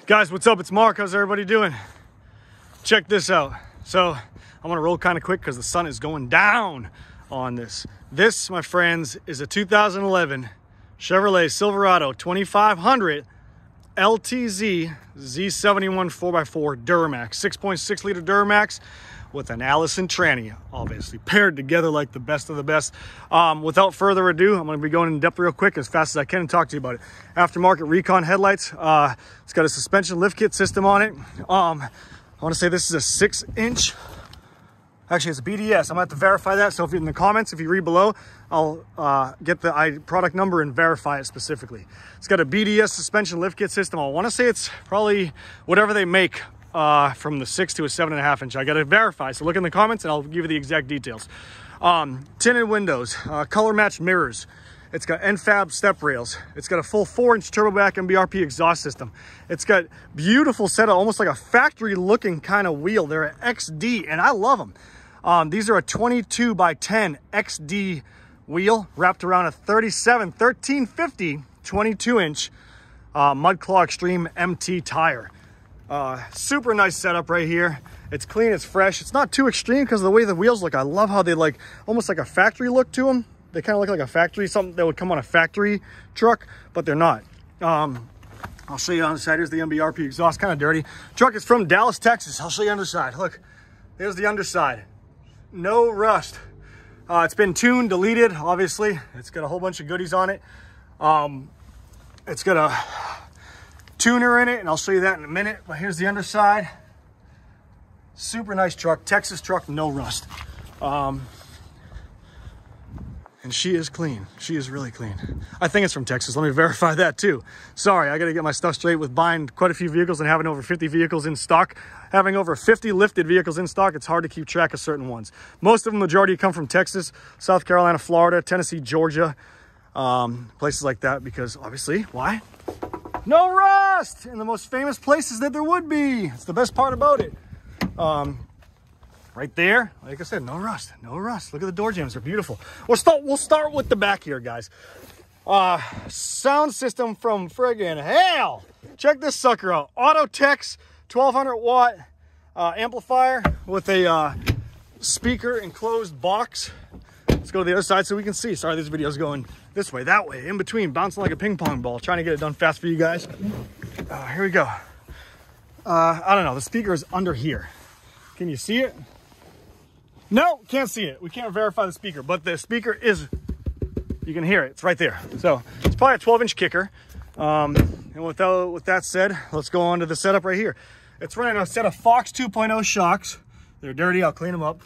Guys, what's up? It's Mark. How's everybody doing? Check this out. So I'm gonna roll kind of quick because the sun is going down on this. This, my friends, is a 2011 Chevrolet Silverado 2500 LTZ Z71 4x4 Duramax, 6.6 liter Duramax with an Allison tranny, obviously paired together like the best of the best. Without further ado, I'm going to be going in depth real quick as fast as I can and talk to you about it. Aftermarket Recon headlights. It's got a suspension lift kit system on it. I want to say this is a 6-inch. Actually, it's a BDS. I'm going to have to verify that. So if you're in the comments, if you read below, I'll get the product number and verify it specifically. It's got a BDS suspension lift kit system. I want to say it's probably whatever they make from the 6 to a 7.5 inch. I got to verify. So look in the comments and I'll give you the exact details. Tinted windows, color matched mirrors. It's got Nfab step rails. It's got a full 4-inch turbo back MBRP exhaust system. It's got beautiful setup, almost like a factory looking kind of wheel. They're an XD and I love them. These are a 22 by 10 XD wheel wrapped around a 1350 22-inch Mudclaw Extreme MT tire. Super nice setup right here. It's clean, it's fresh. It's not too extreme because of the way the wheels look. I love how they like almost like a factory look to them. They kind of look like a factory, something that would come on a factory truck, but they're not. I'll show you on the side. Here's the MBRP exhaust, kind of dirty. Truck is from Dallas, Texas. I'll show you underside. Look, there's the underside. No rust. It's been tuned, deleted, obviously. It's got a whole bunch of goodies on it. It's got a tuner in it, and I'll show you that in a minute. But here's the underside. Super nice truck, Texas truck, no rust. And she is clean. She is really clean. I think it's from Texas. Let me verify that too. Sorry, I got to get my stuff straight with buying quite a few vehicles and having over 50 vehicles in stock. Having over 50 lifted vehicles in stock, it's hard to keep track of certain ones. Most of them, majority come from Texas, South Carolina, Florida, Tennessee, Georgia, places like that, because obviously, why? No rust in the most famous places that there would be. It's the best part about it. Right there, like I said, no rust, no rust. Look at the door jambs, they're beautiful. We'll start with the back here, guys. Sound system from friggin' hell. Check this sucker out. Autotex 1200 watt amplifier with a speaker enclosed box. Let's go to the other side so we can see. Sorry, this video's going this way, that way, in between, bouncing like a ping pong ball. Trying to get it done fast for you guys. Here we go. I don't know, the speaker is under here. Can you see it? No, can't see it. We can't verify the speaker, but the speaker is, you can hear it. It's right there. So it's probably a 12-inch kicker. And with that said, let's go on to the setup right here. It's running a set of Fox 2.0 shocks. They're dirty, I'll clean them up.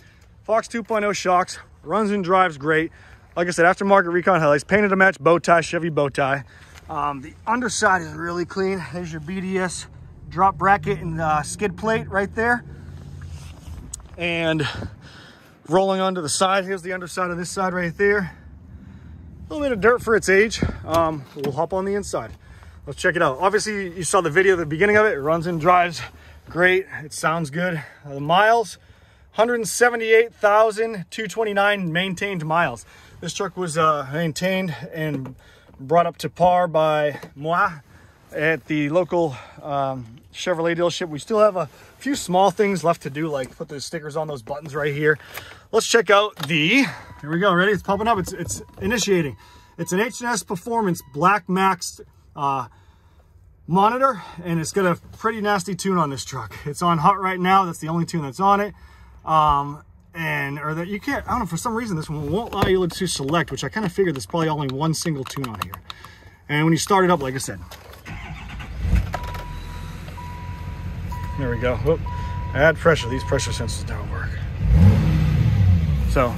Fox 2.0 shocks, runs and drives great. Like I said, aftermarket Recon headlights, painted to match bow tie, Chevy bow tie. The underside is really clean. There's your BDS drop bracket and skid plate right there. And rolling onto the side, here's the underside of this side right there. A little bit of dirt for its age. We'll hop on the inside. Let's check it out. Obviously, you saw the video at the beginning of it. It runs and drives great. It sounds good. The miles, 178,229 maintained miles. This truck was maintained and brought up to par by moi at the local Chevrolet dealership. We still have a few small things left to do, like put the stickers on those buttons right here. Let's check out the, here we go, ready? It's popping up, it's initiating. It's an H&S Performance Black Maxx monitor, and it's got a pretty nasty tune on this truck. It's on hot right now. That's the only tune that's on it. Or that you can't, I don't know, for some reason this one won't allow you to select, which I kind of figured there's probably only one single tune on here. And when you start it up, like I said, there we go. Whoop. Add pressure. These pressure sensors don't work. So,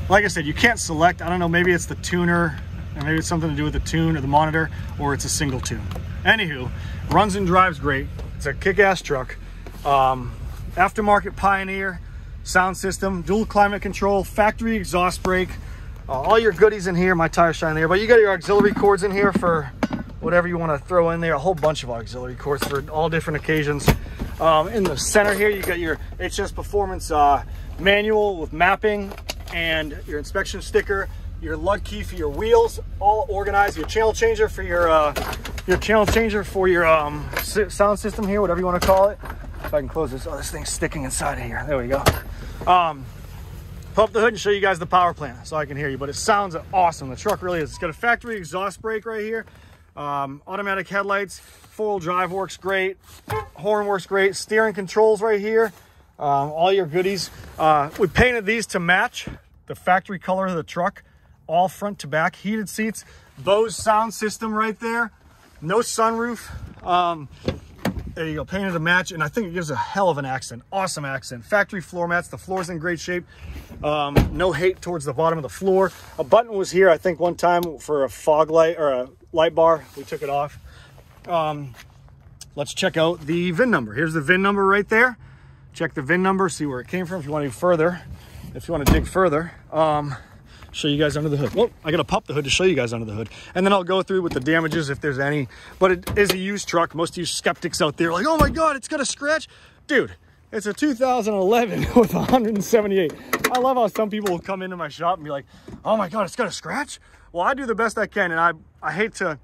like I said, you can't select. I don't know, maybe it's the tuner, and maybe it's something to do with the tune or the monitor, or it's a single tune. Anywho, runs and drives great. It's a kick-ass truck. Aftermarket Pioneer sound system, dual climate control, factory exhaust brake, all your goodies in here. My tire shine there, but you got your auxiliary cords in here for whatever you want to throw in there. A whole bunch of auxiliary cords for all different occasions. In the center here, you got your H&S Performance manual with mapping and your inspection sticker. your lug key for your wheels, all organized. Your channel changer for your sound system here, whatever you want to call it. If I can close this. Oh, this thing's sticking inside of here. There we go. Pull up the hood and show you guys the power plant so I can hear you, but it sounds awesome. The truck really is. It's got a factory exhaust brake right here, automatic headlights, four-wheel drive works great, horn works great, steering controls right here, all your goodies. We painted these to match the factory color of the truck, all front to back, heated seats, BOSE sound system right there, no sunroof. There you go, painted to match, and I think it gives a hell of an accent. Awesome accent. Factory floor mats, the floor's in great shape. No hate towards the bottom of the floor. A button was here, I think, one time for a fog light or a light bar. We took it off. Let's check out the VIN number. Here's the VIN number right there. Check the VIN number, see where it came from if you want to do further. If you want to dig further, show you guys under the hood. Well, I gotta pop the hood to show you guys under the hood, and then I'll go through with the damages if there's any. But it is a used truck. Most of you skeptics out there are like, oh my god, it's got a scratch. Dude, it's a 2011 with 178. I love how some people will come into my shop and be like, oh my god, it's got a scratch. Well, I do the best I can, and I hate to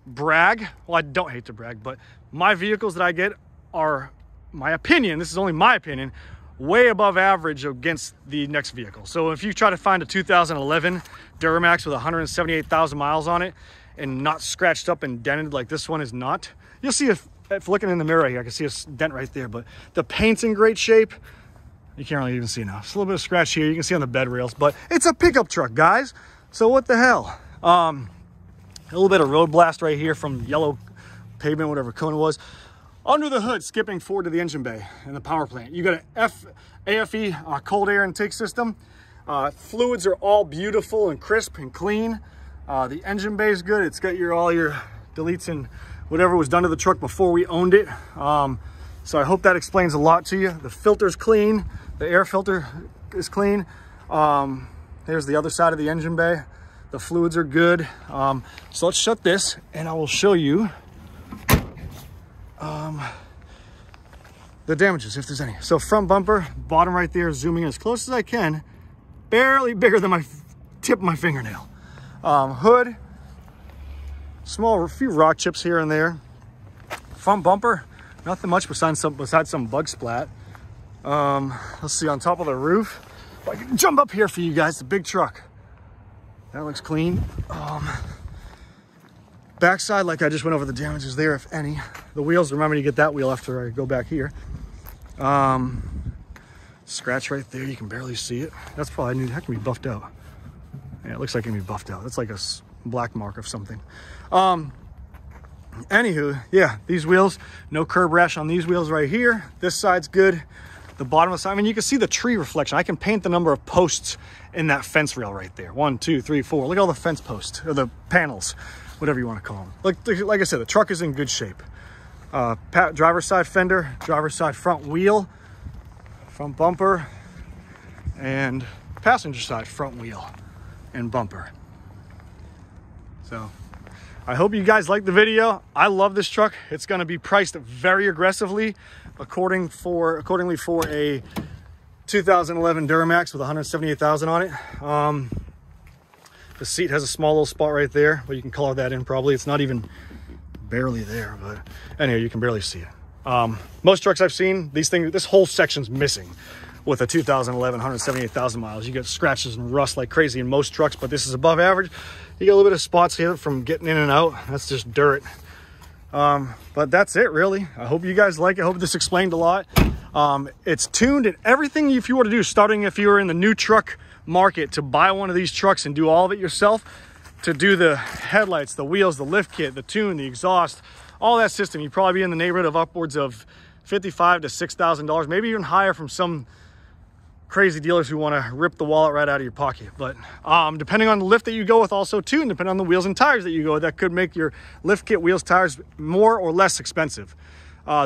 brag. Well, I don't hate to brag, but my vehicles that I get are, my opinion, this is only my opinion, way above average against the next vehicle. So if you try to find a 2011 Duramax with 178,000 miles on it and not scratched up and dented like this one is not, you'll see if looking in the mirror here, I can see a dent right there, but the paint's in great shape. You can't really even see now. It's a little bit of scratch here. You can see on the bed rails, but it's a pickup truck, guys. So what the hell? A little bit of road blast right here from yellow pavement, whatever cone it was. Under the hood, skipping forward to the engine bay and the power plant, you got an AFE cold air intake system. Fluids are all beautiful and crisp and clean. The engine bay is good. It's got all your deletes and whatever was done to the truck before we owned it. So I hope that explains a lot to you. The filter's clean. The air filter is clean. There's the other side of the engine bay. The fluids are good. So let's shut this and I will show you the damages, if there's any. So front bumper, bottom right there, zooming as close as I can, barely bigger than my tip of my fingernail. Hood, a few rock chips here and there. Front bumper, nothing much besides some bug splat. Let's see, on top of the roof, if I can jump up here for you guys, the big truck. That looks clean. Backside, like I just went over the damages there, if any. The wheels, remember to get that wheel after I go back here. Scratch right there, you can barely see it. That's probably, that can be buffed out. Yeah, it looks like it can be buffed out. That's like a black mark of something. Anywho, yeah, these wheels, no curb rash on these wheels right here. This side's good. The bottom of the side, I mean, you can see the tree reflection. I can paint the number of posts in that fence rail right there. 1, 2, 3, 4. Look at all the fence posts, or the panels, whatever you want to call them. Like I said, the truck is in good shape. Driver's side fender, driver's side front wheel, front bumper, and passenger side front wheel and bumper. So I hope you guys like the video. I love this truck. It's going to be priced very aggressively accordingly for a 2011 Duramax with 178,000 on it. The seat has a small little spot right there, but you can color that in probably. It's not even barely there, but anyway, you can barely see it. Most trucks I've seen, this whole section's missing with a 2011 178,000 miles. You get scratches and rust like crazy in most trucks, but this is above average. You get a little bit of spots here from getting in and out. That's just dirt. But that's it, really. I hope you guys like it. I hope this explained a lot. It's tuned and everything. If you were to do, starting if you were in the new truck market to buy one of these trucks and do all of it yourself, to do the headlights, the wheels, the lift kit, the tune, the exhaust, all that system, you'd probably be in the neighborhood of upwards of $5,500 to $6,000, maybe even higher from some crazy dealers who want to rip the wallet right out of your pocket. But depending on the lift that you go with also too, and depending on the wheels and tires that you go with, that could make your lift kit, wheels, tires more or less expensive.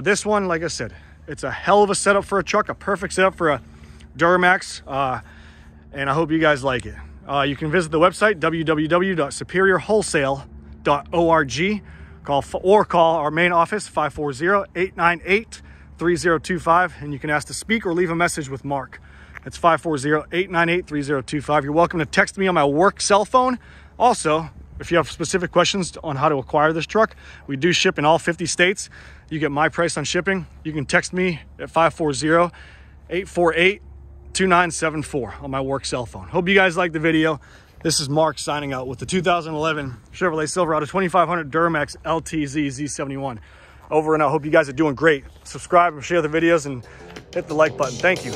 This one, like I said, it's a hell of a setup for a truck, a perfect setup for a Duramax, and I hope you guys like it. You can visit the website, www.superiorwholesale.org, call our main office, 540-898-3025, and you can ask to speak or leave a message with Mark. It's 540-898-3025. You're welcome to text me on my work cell phone. Also, if you have specific questions on how to acquire this truck, we do ship in all 50 states. You get my price on shipping. You can text me at 540-848-2974 on my work cell phone. Hope you guys liked the video. This is Mark signing out with the 2011 Chevrolet Silverado 2500 Duramax LTZ Z71. Over and out. Hope you guys are doing great. Subscribe and share the videos and hit the like button. Thank you.